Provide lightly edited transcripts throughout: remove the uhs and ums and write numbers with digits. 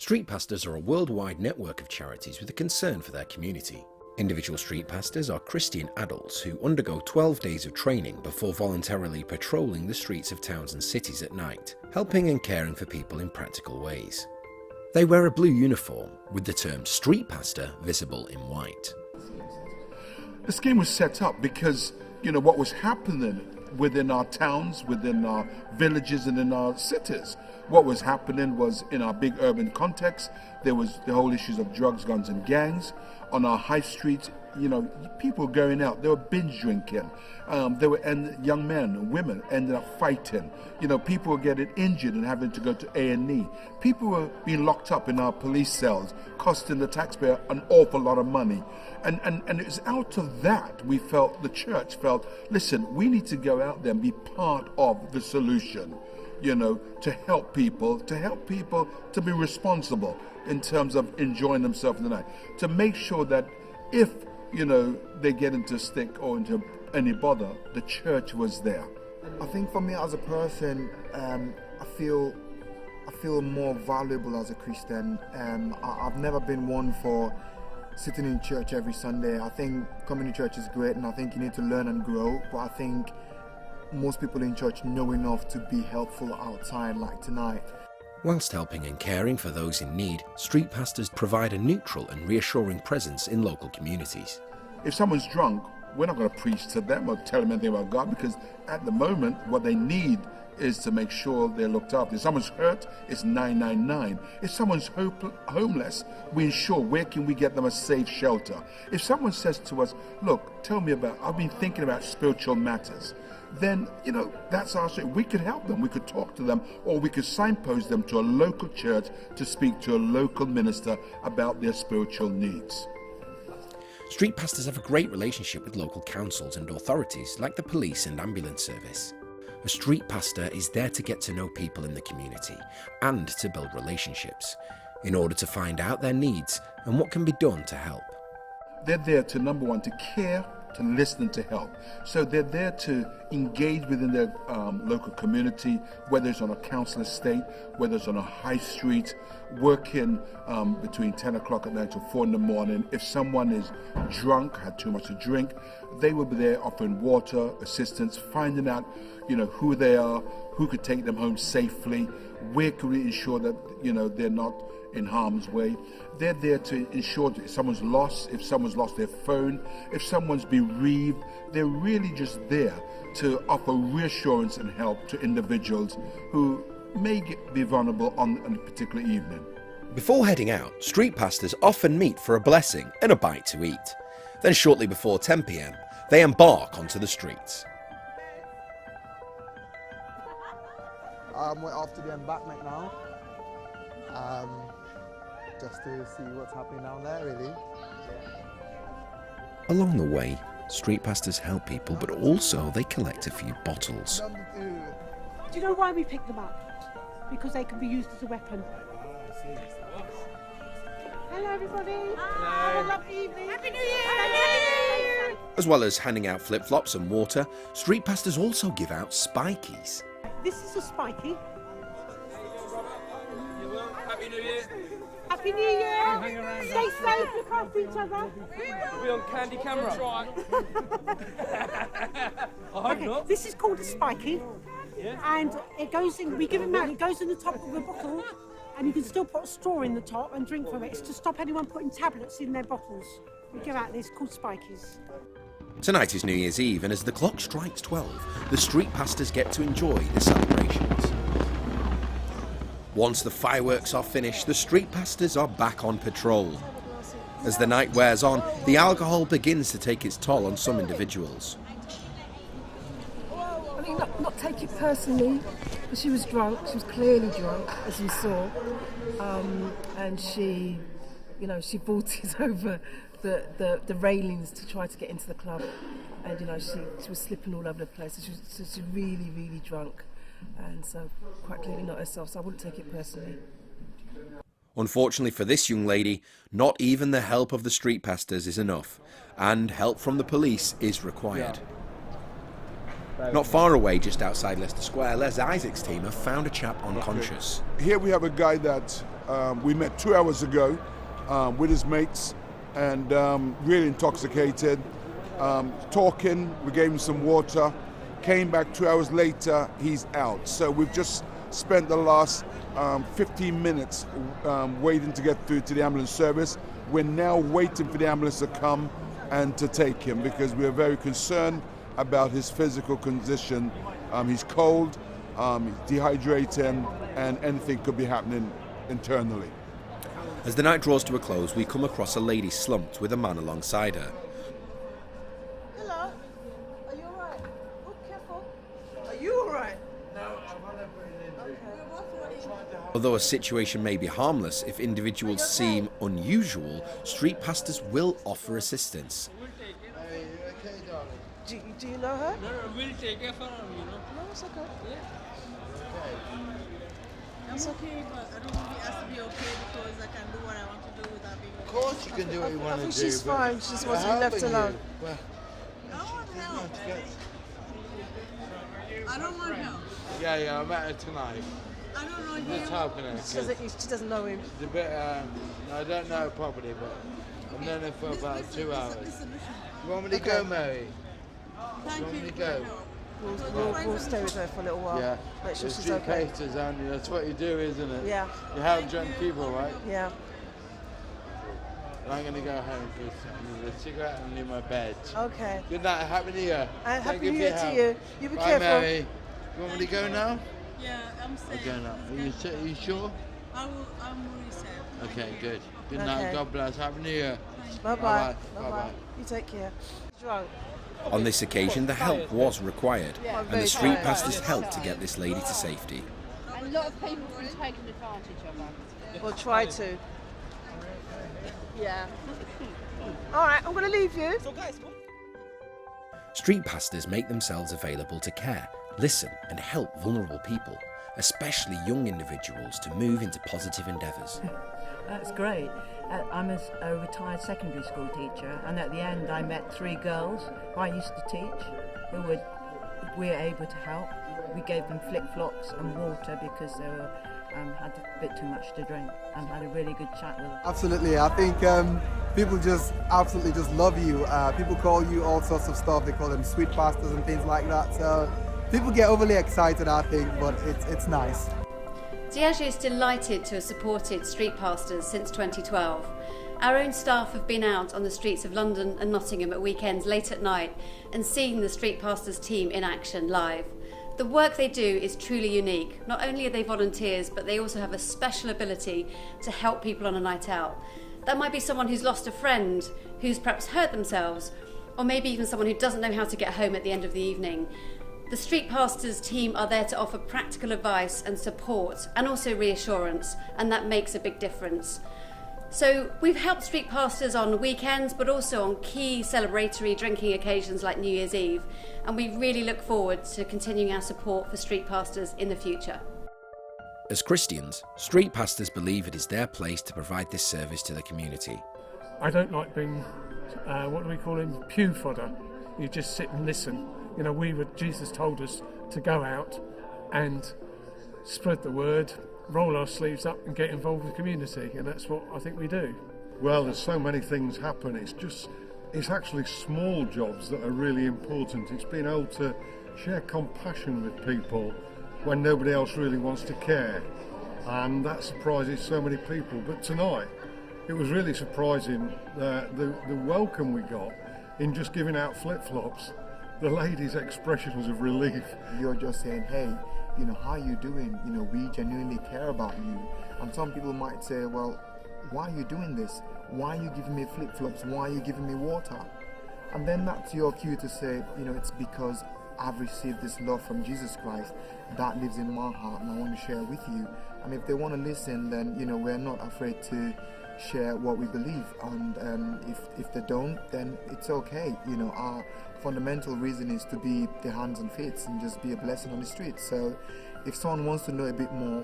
Street pastors are a worldwide network of charities with a concern for their community. Individual street pastors are Christian adults who undergo 12 days of training before voluntarily patrolling the streets of towns and cities at night, helping and caring for people in practical ways. They wear a blue uniform with the term street pastor visible in white. The scheme was set up because, what was happening within our towns, within our villages and in our cities. What was happening was, in our big urban context, there was the whole issues of drugs, guns and gangs. On our high streets, people were going out, they were binge drinking. And young men and women ended up fighting. People were getting injured and having to go to A&E. People were being locked up in our police cells, costing the taxpayer an awful lot of money. And it was out of that the church felt, listen, we need to go out there and be part of the solution, to help people to be responsible in terms of enjoying themselves in the night, to make sure that if, they get into stick or into any bother, the church was there. I think for me as a person, I feel more valuable as a Christian. I've never been one for sitting in church every Sunday. I think coming to church is great, and I think you need to learn and grow, but I think most people in church know enough to be helpful outside, like tonight. Whilst helping and caring for those in need, street pastors provide a neutral and reassuring presence in local communities. If someone's drunk, we're not going to preach to them or tell them anything about God, because at the moment what they need is to make sure they're looked after. If someone's hurt, it's 999. If someone's homeless, we ensure where can we get them a safe shelter. If someone says to us, look, I've been thinking about spiritual matters, then, that's our story. We could help them, we could talk to them, or we could signpost them to a local church to speak to a local minister about their spiritual needs. Street pastors have a great relationship with local councils and authorities like the police and ambulance service. A street pastor is there to get to know people in the community and to build relationships in order to find out their needs and what can be done to help. They're there to, number one, to care, to listen and to help. So they're there to engage within their local community, whether it's on a council estate, whether it's on a high street, working between 10 o'clock at night till 4 in the morning. If someone is drunk, had too much to drink, they will be there offering water, assistance, finding out who they are, who could take them home safely, where can we ensure that they're not in harm's way. They're there to ensure that if someone's lost their phone, if someone's bereaved, they're really just there to offer reassurance and help to individuals who may be vulnerable on a particular evening. Before heading out, street pastors often meet for a blessing and a bite to eat. Then shortly before 10 p.m, they embark onto the streets. We're off to the embankment now. Just to see what's happening down there, really. Along the way, street pastors help people, but also they collect a few bottles. Do you know why we picked them up? Because they can be used as a weapon. Hello everybody. Hi. Have a lovely evening. Happy New Year. As well as handing out flip-flops and water, street pastors also give out spikies. This is a spiky. Happy New Year. Happy New Year. Stay safe, look after each other. We'll be on candy camera. I hope not. This is called a spiky. Yeah. And it goes in, we give it out, it goes in the top of the bottle, and you can still put a straw in the top and drink from it. It's to stop anyone putting tablets in their bottles. We give out this called spikies. Tonight is New Year's Eve, and as the clock strikes 12, the street pastors get to enjoy the celebrations. Once the fireworks are finished, the street pastors are back on patrol. As the night wears on, the alcohol begins to take its toll on some individuals. I mean, not take it personally, but she was drunk. She was clearly drunk, as you saw, and she vaulted over the railings to try to get into the club, and she was slipping all over the place. So she's really, really drunk, and so quite clearly not herself. So I wouldn't take it personally. Unfortunately for this young lady, not even the help of the street pastors is enough, and help from the police is required. Not far away, just outside Leicester Square, Les Isaac's team have found a chap unconscious. Here we have a guy that we met 2 hours ago with his mates, and really intoxicated, talking. We gave him some water, came back 2 hours later, he's out. So we've just spent the last 15 minutes waiting to get through to the ambulance service. We're now waiting for the ambulance to come and to take him, because we are very concerned about his physical condition. He's cold, he's dehydrating, and anything could be happening internally. As the night draws to a close, we come across a lady slumped with a man alongside her. Hello, are you alright? Oh, careful. Are you alright? Although a situation may be harmless, if individuals seem unusual, street pastors will offer assistance. Do you know her? No, we'll take care for her, you know. No, it's okay. I'm okay, but I don't want to be asked to be okay because I can do what I want to do without being okay. Of course you can do what you want to do. I think she's fine. She just wants to be How left are you? alone. Well, I want help. I don't want help. yeah, I met her tonight. I don't know Just him. helping her. She doesn't know him. It's a bit, I don't know her properly, but I've known her for about 2 hours. Listen. You want me to go, Mary? Thank Want me you to for your go? help. We'll stay with her for a little while. Yeah. Make sure The she's street okay. pastors, aren't you? That's what you do, isn't it? Yeah. You help drunk people, right? Yeah. And I'm going to go home because there's a cigarette under my bed. Okay. Good night. Happy New Year. And Thank Happy you New for Year your to help. you. You be Bye, careful. Mary. You want me to go now? Yeah, I'm I'll safe. go now. Are you sure? I'm really safe. Okay, good. Good Okay. night. God bless. Happy New Year. Bye-bye. Bye-bye. Bye-bye. Bye-bye. You take care. Drunk. On this occasion, the help was required, and the street pastors helped to get this lady to safety. And a lot of people have taken advantage of her. Or try to. Yeah. All right, I'm going to leave you. Street pastors make themselves available to care, listen, and help vulnerable people, especially young individuals, to move into positive endeavours. That's great. I'm a retired secondary school teacher, and at the end I met 3 girls who I used to teach who were able to help. We gave them flip-flops and water because they were, had a bit too much to drink, and had a really good chat with them. Absolutely, I think people just absolutely just love you. People call you all sorts of stuff. They call them sweet pastors and things like that. So people get overly excited, I think, but it's nice. Diageo is delighted to have supported street pastors since 2012. Our own staff have been out on the streets of London and Nottingham at weekends late at night and seen the street pastors team in action live. The work they do is truly unique. Not only are they volunteers, but they also have a special ability to help people on a night out. That might be someone who's lost a friend, who's perhaps hurt themselves, or maybe even someone who doesn't know how to get home at the end of the evening. The Street Pastors team are there to offer practical advice and support, and also reassurance, and that makes a big difference. So we've helped street pastors on weekends, but also on key celebratory drinking occasions like New Year's Eve, and we really look forward to continuing our support for street pastors in the future. As Christians, street pastors believe it is their place to provide this service to the community. I don't like being, what do we call him, pew fodder. You just sit and listen. You know, Jesus told us to go out and spread the word, roll our sleeves up and get involved with the community, and that's what I think we do. Well, there's so many things happen. It's actually small jobs that are really important. It's being able to share compassion with people when nobody else really wants to care, and that surprises so many people. But tonight, it was really surprising the welcome we got in just giving out flip-flops. The ladies' expressions of relief. You're just saying, hey, you know, how are you doing? You know, we genuinely care about you. And some people might say, well, why are you doing this? Why are you giving me flip-flops? Why are you giving me water? And then that's your cue to say, you know, it's because I've received this love from Jesus Christ that lives in my heart, and I want to share with you. And if they want to listen, then, you know, we're not afraid to share what we believe. And if they don't, then it's okay. You know, our fundamental reason is to be the hands and feet and just be a blessing on the street. So if someone wants to know a bit more,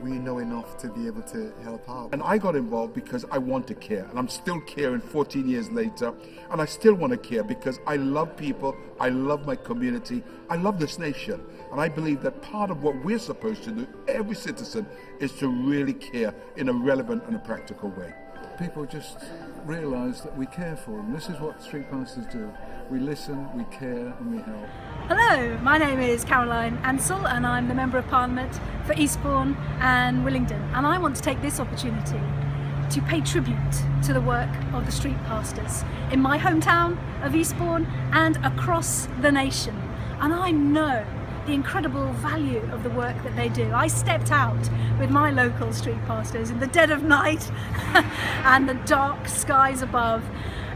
we know enough to be able to help out. And I got involved because I want to care, and I'm still caring 14 years later, and I still want to care because I love people, I love my community, I love this nation, and I believe that part of what we're supposed to do, every citizen, is to really care in a relevant and a practical way. People just realise that we care for them. This is what street pastors do. We listen, we care, and we help. Hello, my name is Caroline Ansell and I'm the Member of Parliament for Eastbourne and Willingdon, and I want to take this opportunity to pay tribute to the work of the street pastors in my hometown of Eastbourne and across the nation. And I know the incredible value of the work that they do. I stepped out with my local street pastors in the dead of night and the dark skies above,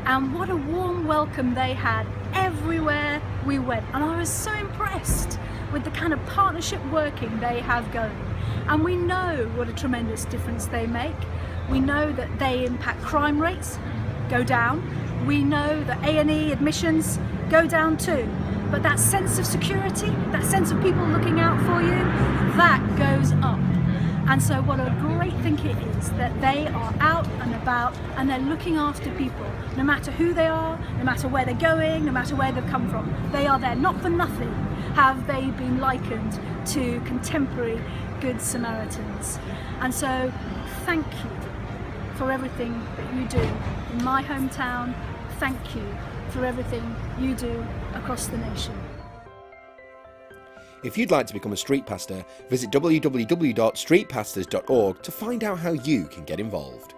and what a warm welcome they had everywhere we went. And I was so impressed with the kind of partnership working they have going. And we know what a tremendous difference they make. We know that they impact crime rates, go down. We know that A&E admissions go down too. But that sense of security, that sense of people looking out for you, that goes up. And so what a great thing it is that they are out and about and they're looking after people, no matter who they are, no matter where they're going, no matter where they've come from. They are there. Not for nothing have they been likened to contemporary Good Samaritans. And so thank you for everything that you do in my hometown. Thank you for everything you do across the nation. If you'd like to become a street pastor, visit www.streetpastors.org to find out how you can get involved.